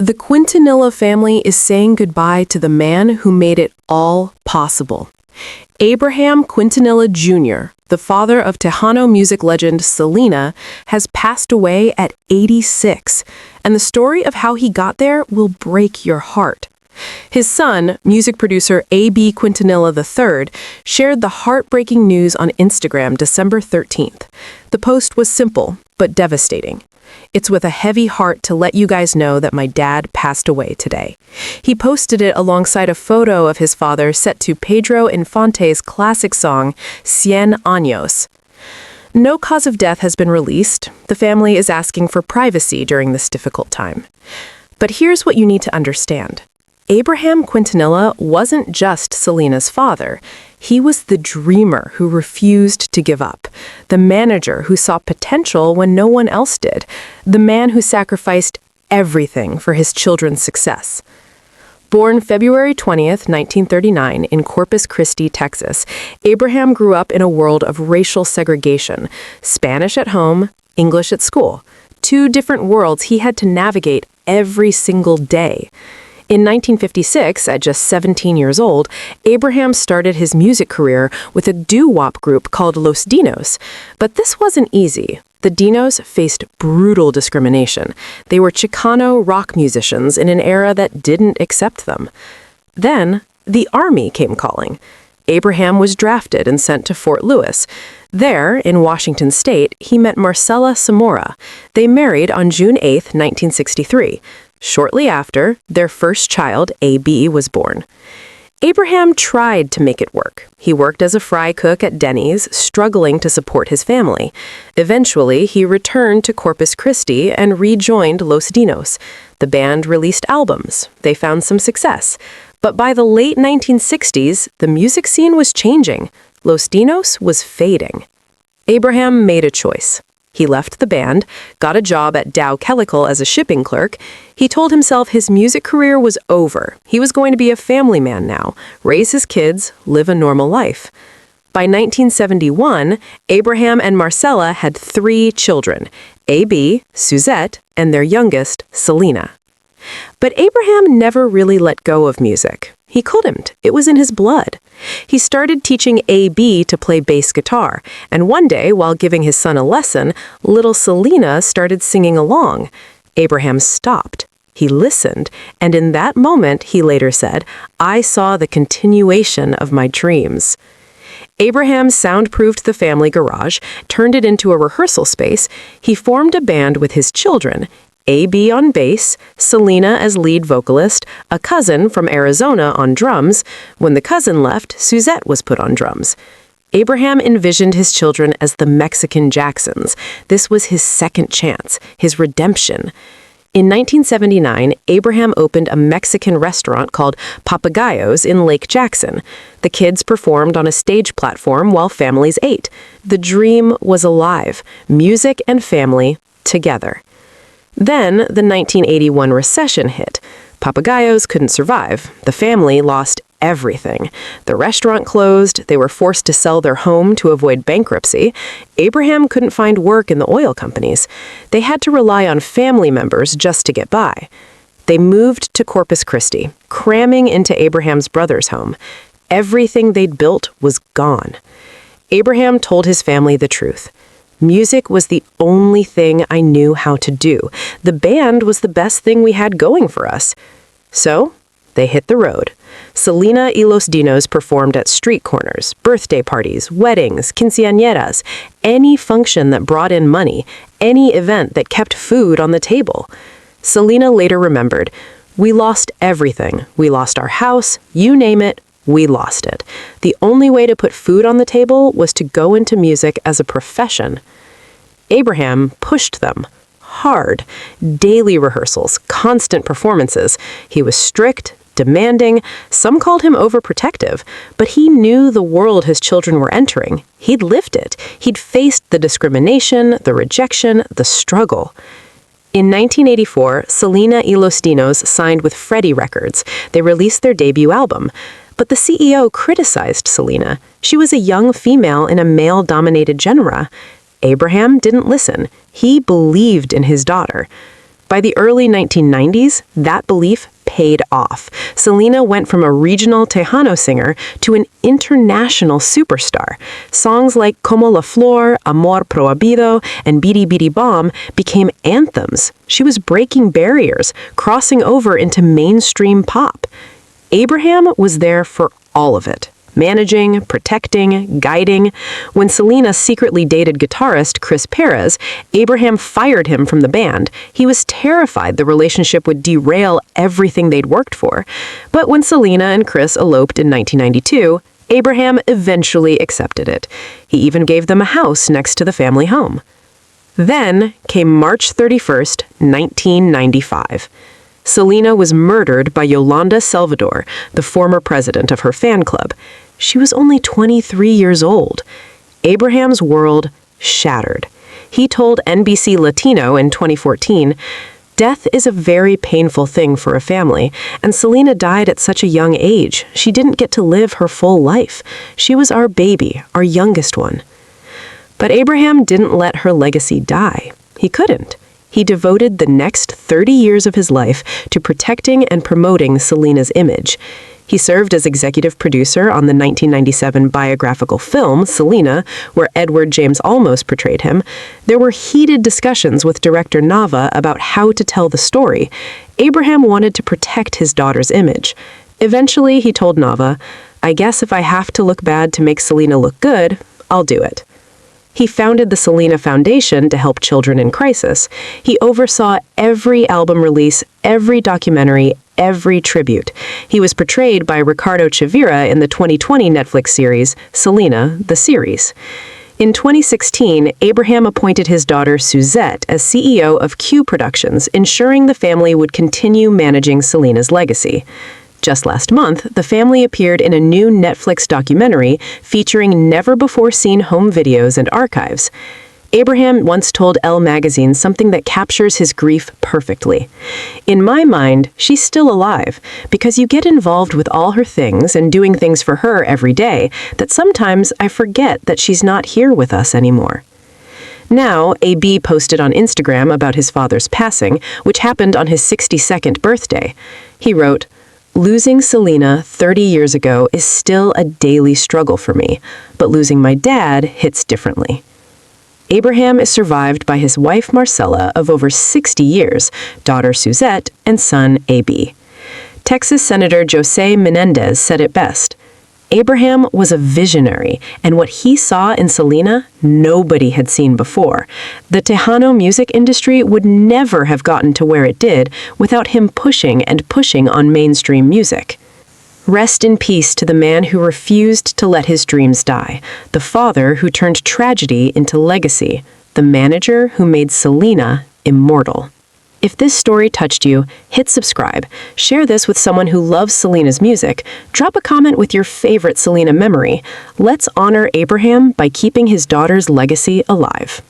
The Quintanilla family is saying goodbye to the man who made it all possible. Abraham Quintanilla Jr., the father of Tejano music legend Selena, has passed away at 86, and the story of how he got there will break your heart. His son, music producer A.B. Quintanilla III, shared the heartbreaking news on Instagram December 13th. The post was simple, but devastating. "It's with a heavy heart to let you guys know that my dad passed away today." He posted it alongside a photo of his father set to Pedro Infante's classic song, Cien Años. No cause of death has been released. The family is asking for privacy during this difficult time. But here's what you need to understand. Abraham Quintanilla wasn't just Selena's father. He was the dreamer who refused to give up, the manager who saw potential when no one else did, the man who sacrificed everything for his children's success. Born February 20th, 1939, in Corpus Christi, Texas, Abraham grew up in a world of racial segregation, Spanish at home, English at school. Two different worlds he had to navigate every single day. In 1956, at just 17 years old, Abraham started his music career with a doo-wop group called Los Dinos. But this wasn't easy. The Dinos faced brutal discrimination. They were Chicano rock musicians in an era that didn't accept them. Then, the army came calling. Abraham was drafted and sent to Fort Lewis. There, in Washington state, he met Marcela Zamora. They married on June 8, 1963. Shortly after, their first child, A.B., was born. Abraham tried to make it work. He worked as a fry cook at Denny's, struggling to support his family. Eventually, he returned to Corpus Christi and rejoined Los Dinos. The band released albums. They found some success. But by the late 1960s, the music scene was changing. Los Dinos was fading. Abraham made a choice. He left the band, got a job at Dow Chemical as a shipping clerk. He told himself his music career was over. He was going to be a family man now, raise his kids, live a normal life. By 1971, Abraham and Marcela had 3 children, A.B., Suzette, and their youngest, Selena. But Abraham never really let go of music. He couldn't. It was in his blood. He started teaching A.B. to play bass guitar, and one day, while giving his son a lesson, little Selena started singing along. Abraham stopped. He listened, and in that moment, he later said, "I saw the continuation of my dreams." Abraham soundproofed the family garage, turned it into a rehearsal space. He formed a band with his children, A.B. on bass, Selena as lead vocalist, a cousin from Arizona on drums. When the cousin left, Suzette was put on drums. Abraham envisioned his children as the Mexican Jacksons. This was his second chance, his redemption. In 1979, Abraham opened a Mexican restaurant called Papagayos in Lake Jackson. The kids performed on a stage platform while families ate. The dream was alive, music and family together. Then, the 1981 recession hit. Papagayos couldn't survive. The family lost everything. The restaurant closed. They were forced to sell their home to avoid bankruptcy. Abraham couldn't find work in the oil companies. They had to rely on family members just to get by. They moved to Corpus Christi, cramming into Abraham's brother's home. Everything they'd built was gone. Abraham told his family the truth. Music was the only thing I knew how to do. The band was the best thing we had going for us. So, they hit the road. Selena y Los Dinos performed at street corners, birthday parties, weddings, quinceañeras, any function that brought in money, any event that kept food on the table. Selena later remembered, "We lost everything. We lost our house, you name it. We lost it. The only way to put food on the table was to go into music as a profession." Abraham pushed them hard. Daily rehearsals, constant performances. He was strict, demanding. Some called him overprotective, but he knew the world his children were entering. He'd lived it. He'd faced the discrimination, the rejection, the struggle. In 1984, Selena y Los Dinos signed with Freddie Records. They released their debut album. But the CEO criticized Selena. She was a young female in a male-dominated genre. Abraham didn't listen. He believed in his daughter. By the early 1990s, that belief paid off. Selena went from a regional Tejano singer to an international superstar. Songs like Como la Flor, Amor Prohibido, and Bidi Bidi Bom became anthems. She was breaking barriers, crossing over into mainstream pop. Abraham was there for all of it. Managing, protecting, guiding. When Selena secretly dated guitarist Chris Perez, Abraham fired him from the band. He was terrified the relationship would derail everything they'd worked for. But when Selena and Chris eloped in 1992, Abraham eventually accepted it. He even gave them a house next to the family home. Then came March 31st, 1995. Selena was murdered by Yolanda Salvador, the former president of her fan club. She was only 23 years old. Abraham's world shattered. He told NBC Latino in 2014, "Death is a very painful thing for a family, and Selena died at such a young age. She didn't get to live her full life. She was our baby, our youngest one." But Abraham didn't let her legacy die. He couldn't. He devoted the next 30 years of his life to protecting and promoting Selena's image. He served as executive producer on the 1997 biographical film, Selena, where Edward James Olmos portrayed him. There were heated discussions with director Nava about how to tell the story. Abraham wanted to protect his daughter's image. Eventually, he told Nava, "I guess if I have to look bad to make Selena look good, I'll do it." He founded the Selena Foundation to help children in crisis. He oversaw every album release, every documentary, every tribute. He was portrayed by Ricardo Chavira in the 2020 Netflix series, Selena, the Series. In 2016, Abraham appointed his daughter Suzette as CEO of Q Productions, ensuring the family would continue managing Selena's legacy. Just last month, the family appeared in a new Netflix documentary featuring never-before-seen home videos and archives. Abraham once told Elle magazine something that captures his grief perfectly. "In my mind, she's still alive, because you get involved with all her things and doing things for her every day that sometimes I forget that she's not here with us anymore." Now, AB posted on Instagram about his father's passing, which happened on his 62nd birthday. He wrote, "Losing Selena 30 years ago is still a daily struggle for me, but losing my dad hits differently." Abraham is survived by his wife Marcella of over 60 years, daughter Suzette, and son AB. Texas Senator Jose Menendez said it best, "Abraham was a visionary, and what he saw in Selena, nobody had seen before. The Tejano music industry would never have gotten to where it did without him pushing and pushing on mainstream music." Rest in peace to the man who refused to let his dreams die, the father who turned tragedy into legacy, the manager who made Selena immortal. If this story touched you, hit subscribe, share this with someone who loves Selena's music, drop a comment with your favorite Selena memory. Let's honor Abraham by keeping his daughter's legacy alive.